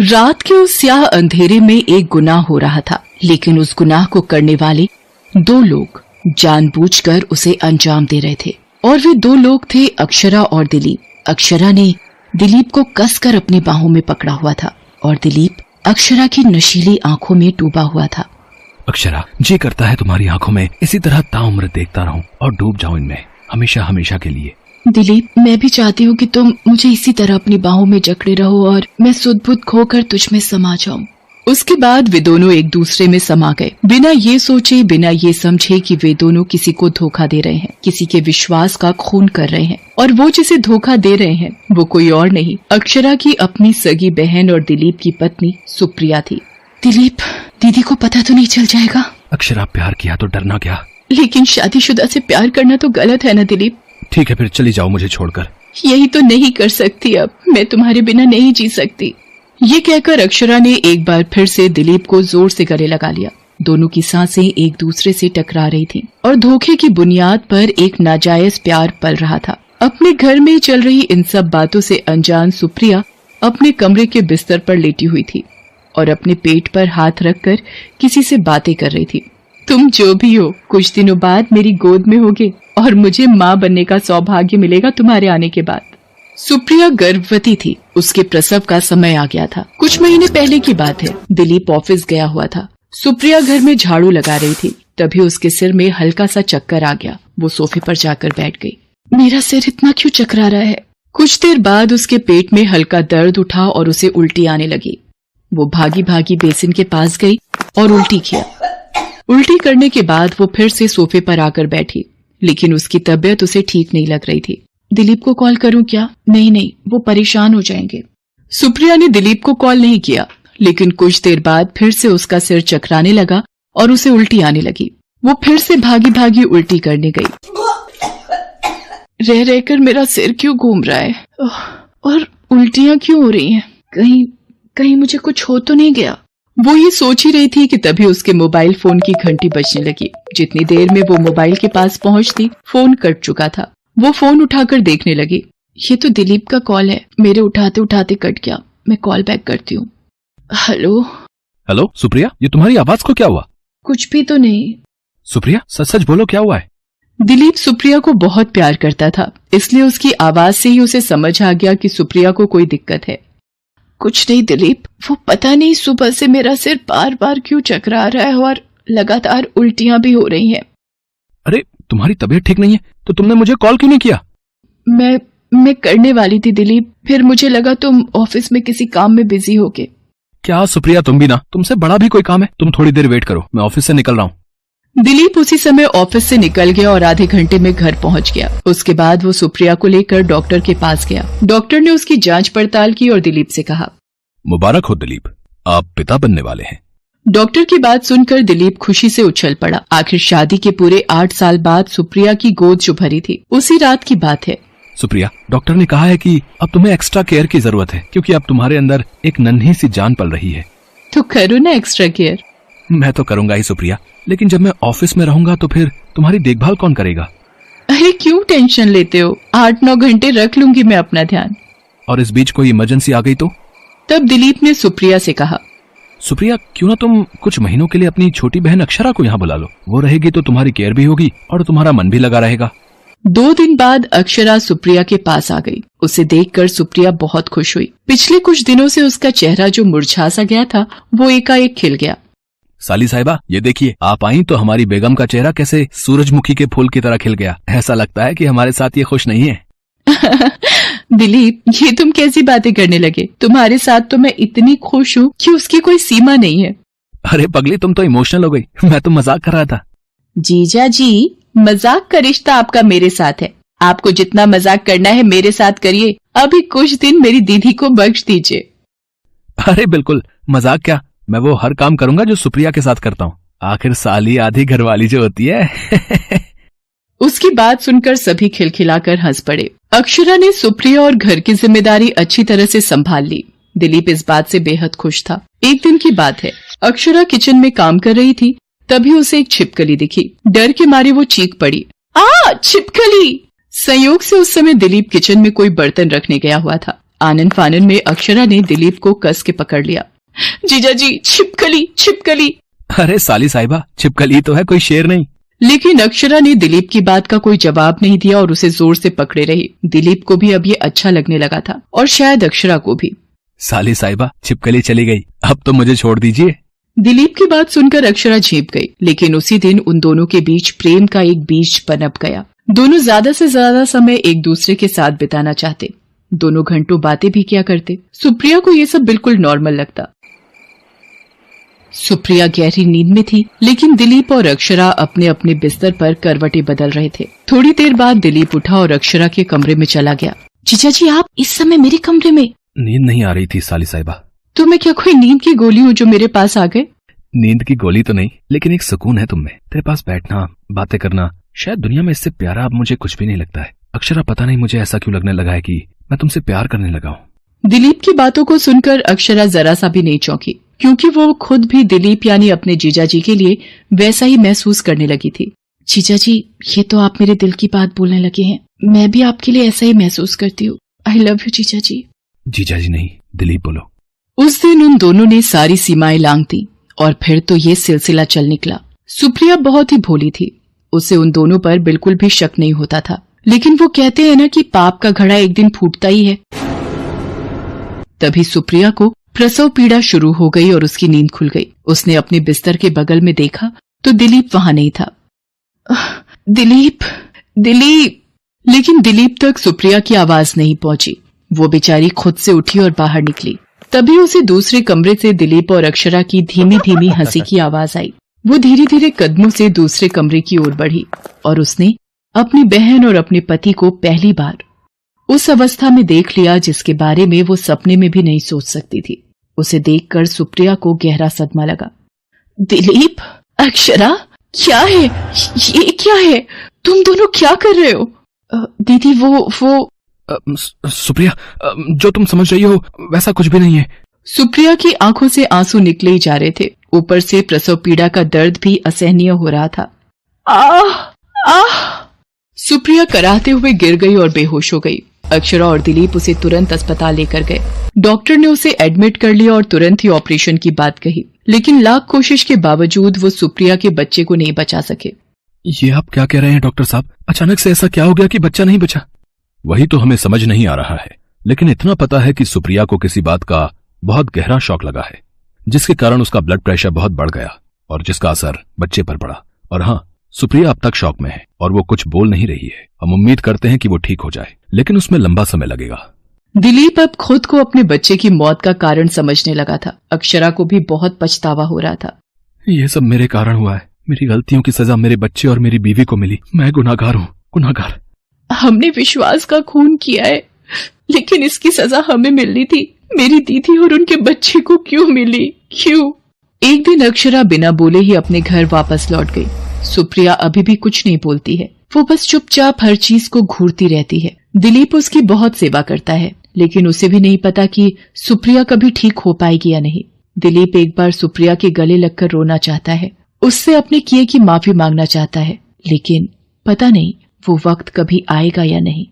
रात के उस स्याह अंधेरे में एक गुनाह हो रहा था, लेकिन उस गुनाह को करने वाले दो लोग जानबूझकर उसे अंजाम दे रहे थे। और वे दो लोग थे अक्षरा और दिलीप। अक्षरा ने दिलीप को कसकर अपनी बाहों में पकड़ा हुआ था और दिलीप अक्षरा की नशीली आंखों में डूबा हुआ था। अक्षरा, जी करता है तुम्हारी आंखों में इसी तरह ताउम्र देखता रहूं और डूब जाऊं इनमें हमेशा हमेशा के लिए। दिलीप, मैं भी चाहती हूँ कि तुम मुझे इसी तरह अपनी बाहों में जकड़े रहो और मैं सुध-बुध खोकर तुझ में समा जाऊं। उसके बाद वे दोनों एक दूसरे में समा गए, बिना ये सोचे, बिना ये समझे कि वे दोनों किसी को धोखा दे रहे हैं, किसी के विश्वास का खून कर रहे हैं। और वो जिसे धोखा दे रहे हैं वो कोई और नहीं, अक्षरा की अपनी सगी बहन और दिलीप की पत्नी सुप्रिया थी। दिलीप, दीदी को पता तो नहीं चल जाएगा? अक्षरा, प्यार किया तो डरना क्या? लेकिन शादीशुदा से प्यार करना तो गलत है ना दिलीप? ठीक है, फिर चली जाओ मुझे छोड़कर। यही तो नहीं कर सकती, अब मैं तुम्हारे बिना नहीं जी सकती। ये कहकर अक्षरा ने एक बार फिर से दिलीप को जोर से गले लगा लिया। दोनों की सांसें एक दूसरे से टकरा रही थीं और धोखे की बुनियाद पर एक नाजायज प्यार पल रहा था। अपने घर में चल रही इन सब बातों से अनजान सुप्रिया अपने कमरे के बिस्तर पर लेटी हुई थी और अपने पेट पर हाथ रखकर किसी से बातें कर रही थी। तुम जो भी हो, कुछ दिनों बाद मेरी गोद में होगे और मुझे माँ बनने का सौभाग्य मिलेगा तुम्हारे आने के बाद। सुप्रिया गर्भवती थी, उसके प्रसव का समय आ गया था। कुछ महीने पहले की बात है। दिलीप ऑफिस गया हुआ था। सुप्रिया घर में झाड़ू लगा रही थी, तभी उसके सिर में हल्का सा चक्कर आ गया। वो सोफे पर जाकर बैठ गई। मेरा सिर इतना क्यों चकरा रहा है? कुछ देर बाद उसके पेट में हल्का दर्द उठा और उसे उल्टी आने लगी। वो भागी भागी बेसिन के पास गई और उल्टी किया। उल्टी करने के बाद वो फिर से सोफे पर आकर बैठी, लेकिन उसकी तबीयत उसे ठीक नहीं लग रही थी। दिलीप को कॉल करूं क्या? नहीं, वो परेशान हो जाएंगे। सुप्रिया ने दिलीप को कॉल नहीं किया, लेकिन कुछ देर बाद फिर से उसका सिर चकराने लगा और उसे उल्टी आने लगी। वो फिर से भागी भागी उल्टी करने गई। रह रहकर मेरा सिर क्यों घूम रहा है और उल्टियां क्यों हो रही हैं? कहीं मुझे कुछ हो तो नहीं गया? वो ये सोच ही रही थी कि तभी उसके मोबाइल फोन की घंटी बजने लगी। जितनी देर में वो मोबाइल के पास पहुंचती, फोन कट चुका था। वो फोन उठाकर देखने लगी। ये तो दिलीप का कॉल है, मेरे उठाते उठाते कट गया। मैं कॉल बैक करती हूँ। हेलो सुप्रिया, ये तुम्हारी आवाज को क्या हुआ? कुछ भी तो नहीं। सुप्रिया, सच सच बोलो, क्या हुआ है? दिलीप सुप्रिया को बहुत प्यार करता था, इसलिए उसकी आवाज से ही उसे समझ आ गया कि सुप्रिया को कोई दिक्कत है। कुछ नहीं दिलीप, वो पता नहीं सुबह से मेरा सिर बार बार क्यों चकरा रहा है और लगातार उल्टियां भी हो रही हैं। अरे, तुम्हारी तबीयत ठीक नहीं है तो तुमने मुझे कॉल क्यों नहीं किया? मैं करने वाली थी दिलीप, फिर मुझे लगा तुम ऑफिस में किसी काम में बिजी होगे। क्या सुप्रिया, तुम भी ना, तुमसे बड़ा भी कोई काम है? तुम थोड़ी देर वेट करो, मैं ऑफिस से निकल रहा हूँ। दिलीप उसी समय ऑफिस से निकल गया और आधे घंटे में घर पहुंच गया। उसके बाद वो सुप्रिया को लेकर डॉक्टर के पास गया। डॉक्टर ने उसकी जांच पड़ताल की और दिलीप से कहा, मुबारक हो दिलीप, आप पिता बनने वाले हैं। डॉक्टर की बात सुनकर दिलीप खुशी से उछल पड़ा। आखिर शादी के पूरे 8 साल बाद सुप्रिया की गोद जो भरी थी, उसी रात की बात है। सुप्रिया, डॉक्टर ने कहा है कि अब तुम्हें एक्स्ट्रा केयर की जरूरत है, क्योंकि अब तुम्हारे अंदर एक नन्ही सी जान पल रही है। तो करो ना एक्स्ट्रा केयर। मैं तो करूंगा ही सुप्रिया, लेकिन जब मैं ऑफिस में रहूंगा तो फिर तुम्हारी देखभाल कौन करेगा? अरे क्यों टेंशन लेते हो, 8-9 घंटे रख लूंगी मैं अपना ध्यान। और इस बीच कोई इमरजेंसी आ गई तो? तब दिलीप ने सुप्रिया से कहा, सुप्रिया, क्यों ना तुम कुछ महीनों के लिए अपनी छोटी बहन अक्षरा को यहाँ बुला लो। वो रहेगी तो तुम्हारी केयर भी होगी और तुम्हारा मन भी लगा रहेगा। 2 दिन बाद अक्षरा सुप्रिया के पास आ गई। उसे देखकर सुप्रिया बहुत खुश हुई। पिछले कुछ दिनों से उसका चेहरा जो मुरझा सा गया था, वो एकाएक खिल गया। साली साहिबा, ये देखिए, आप आई तो हमारी बेगम का चेहरा कैसे सूरजमुखी के फूल की तरह खिल गया। ऐसा लगता है कि हमारे साथ ये खुश नहीं है। दिलीप, ये तुम कैसी बातें करने लगे? तुम्हारे साथ तो मैं इतनी खुश हूँ कि उसकी कोई सीमा नहीं है। अरे पगली, तुम तो इमोशनल हो गई। मैं तो मजाक कर रहा था। जीजा जी, मजाक का रिश्ता आपका मेरे साथ है। आपको जितना मजाक करना है मेरे साथ करिए। अभी कुछ दिन मेरी दीदी को बख्श दीजिए। अरे बिल्कुल, मजाक क्या, मैं वो हर काम करूंगा जो सुप्रिया के साथ करता हूँ। आखिर साली आधी घरवाली जो होती है। उसकी बात सुनकर सभी खिलखिलाकर हंस पड़े। अक्षरा ने सुप्रिया और घर की जिम्मेदारी अच्छी तरह से संभाल ली। दिलीप इस बात से बेहद खुश था। एक दिन की बात है, अक्षरा किचन में काम कर रही थी, तभी उसे एक छिपकली दिखी। डर के मारे वो चीख पड़ी, आ छिपकली! संयोग से उस समय दिलीप किचन में कोई बर्तन रखने गया हुआ था। आनन फानन में अक्षरा ने दिलीप को कस के पकड़ लिया। जीजा जी, छिपकली छिपकली। अरे साली साहिबा, छिपकली तो है, कोई शेर नहीं। लेकिन अक्षरा ने दिलीप की बात का कोई जवाब नहीं दिया और उसे जोर से पकड़े रही। दिलीप को भी अब ये अच्छा लगने लगा था और शायद अक्षरा को भी। साली साहिबा, छिपकली चली गई, अब तो मुझे छोड़ दीजिए। दिलीप की बात सुनकर अक्षरा झेप गई, लेकिन उसी दिन उन दोनों के बीच प्रेम का एक बीज पनप गया। दोनों ज्यादा से ज्यादा समय एक दूसरे के साथ बिताना चाहते। दोनों घंटों बातें भी किया करते। सुप्रिया को ये सब बिल्कुल नॉर्मल लगता। सुप्रिया गहरी नींद में थी, लेकिन दिलीप और अक्षरा अपने अपने बिस्तर पर करवटें बदल रहे थे। थोड़ी देर बाद दिलीप उठा और अक्षरा के कमरे में चला गया। जीजा जी, आप इस समय मेरे कमरे में? नींद नहीं आ रही थी साली साहिबा। तो मैं क्या कोई नींद की गोली हूँ जो मेरे पास आ गए? नींद की गोली तो नहीं, लेकिन एक सुकून है तुम में। तेरे पास बैठना, बातें करना, शायद दुनिया में इससे प्यारा अब मुझे कुछ भी नहीं लगता है। अक्षरा, पता नहीं मुझे ऐसा क्यों लगने लगा है कि मैं तुमसे प्यार करने लगा हूँ। दिलीप की बातों को सुनकर अक्षरा जरा सा भी नहीं चौंकी, क्योंकि वो खुद भी दिलीप यानी अपने जीजा जी के लिए वैसा ही महसूस करने लगी थी। जीजा जी, ये तो आप मेरे दिल की बात बोलने लगे हैं। मैं भी आपके लिए ऐसा ही महसूस करती हूँ। आई लव यू जीजा जी। जीजा जी नहीं, दिलीप बोलो। उस दिन उन दोनों ने सारी सीमाएं लांघ दी और फिर तो ये सिलसिला चल निकला। सुप्रिया बहुत ही भोली थी, उसे उन दोनों पर बिल्कुल भी शक नहीं होता था। लेकिन वो कहते हैं ना कि पाप का घड़ा एक दिन फूटता ही है। तभी सुप्रिया को प्रसव पीड़ा शुरू हो गई और उसकी नींद खुल गई। उसने अपने बिस्तर के बगल में देखा तो दिलीप वहां नहीं था। दिलीप, दिलीप। लेकिन दिलीप तक सुप्रिया की आवाज नहीं पहुंची। वो बेचारी खुद से उठी और बाहर निकली। तभी उसे दूसरे कमरे से दिलीप और अक्षरा की धीमी धीमी हंसी की आवाज आई। वो धीरे धीरे कदमों से दूसरे कमरे की ओर बढ़ी और उसने अपनी बहन और अपने पति को पहली बार उस अवस्था में देख लिया जिसके बारे में वो सपने में भी नहीं सोच सकती थी। उसे देखकर सुप्रिया को गहरा सदमा लगा। दिलीप, अक्षरा, क्या है ये? क्या है? तुम दोनों क्या कर रहे हो? दीदी, वो सुप्रिया, जो तुम समझ रही हो वैसा कुछ भी नहीं है। सुप्रिया की आंखों से आंसू निकले ही जा रहे थे। ऊपर से प्रसव पीड़ा का दर्द भी असहनीय हो रहा था। आह! सुप्रिया कराहते हुए गिर गई और बेहोश हो गई। अक्षरा और दिलीप उसे तुरंत अस्पताल लेकर गए। डॉक्टर ने उसे एडमिट कर लिया और तुरंत ही ऑपरेशन की बात कही, लेकिन लाख कोशिश के बावजूद वो सुप्रिया के बच्चे को नहीं बचा सके। ये आप क्या कह रहे हैं डॉक्टर साहब? अचानक से ऐसा क्या हो गया कि बच्चा नहीं बचा? वही तो हमें समझ नहीं आ रहा है, लेकिन इतना पता है कि सुप्रिया को किसी बात का बहुत गहरा शॉक लगा है, जिसके कारण उसका ब्लड प्रेशर बहुत बढ़ गया और जिसका असर बच्चे पर पड़ा। और हाँ, सुप्रिया अब तक शॉक में है और वो कुछ बोल नहीं रही है। हम उम्मीद करते हैं कि वो ठीक हो जाए, लेकिन उसमें लंबा समय लगेगा। दिलीप अब खुद को अपने बच्चे की मौत का कारण समझने लगा था। अक्षरा को भी बहुत पछतावा हो रहा था। ये सब मेरे कारण हुआ है। मेरी गलतियों की सजा मेरे बच्चे और मेरी बीवी को मिली। मैं गुनाहगार हूँ, गुनाहगार। हमने विश्वास का खून किया है, लेकिन इसकी सजा हमें मिलनी थी। मेरी दीदी और उनके बच्चे को क्यों मिली? क्यों? एक दिन अक्षरा बिना बोले ही अपने घर वापस लौट गई। सुप्रिया अभी भी कुछ नहीं बोलती है। वो बस चुपचाप हर चीज को घूरती रहती है। दिलीप उसकी बहुत सेवा करता है, लेकिन उसे भी नहीं पता कि सुप्रिया कभी ठीक हो पाएगी या नहीं। दिलीप एक बार सुप्रिया के गले लगकर रोना चाहता है, उससे अपने किए की माफी मांगना चाहता है, लेकिन पता नहीं वो वक्त कभी आएगा या नहीं।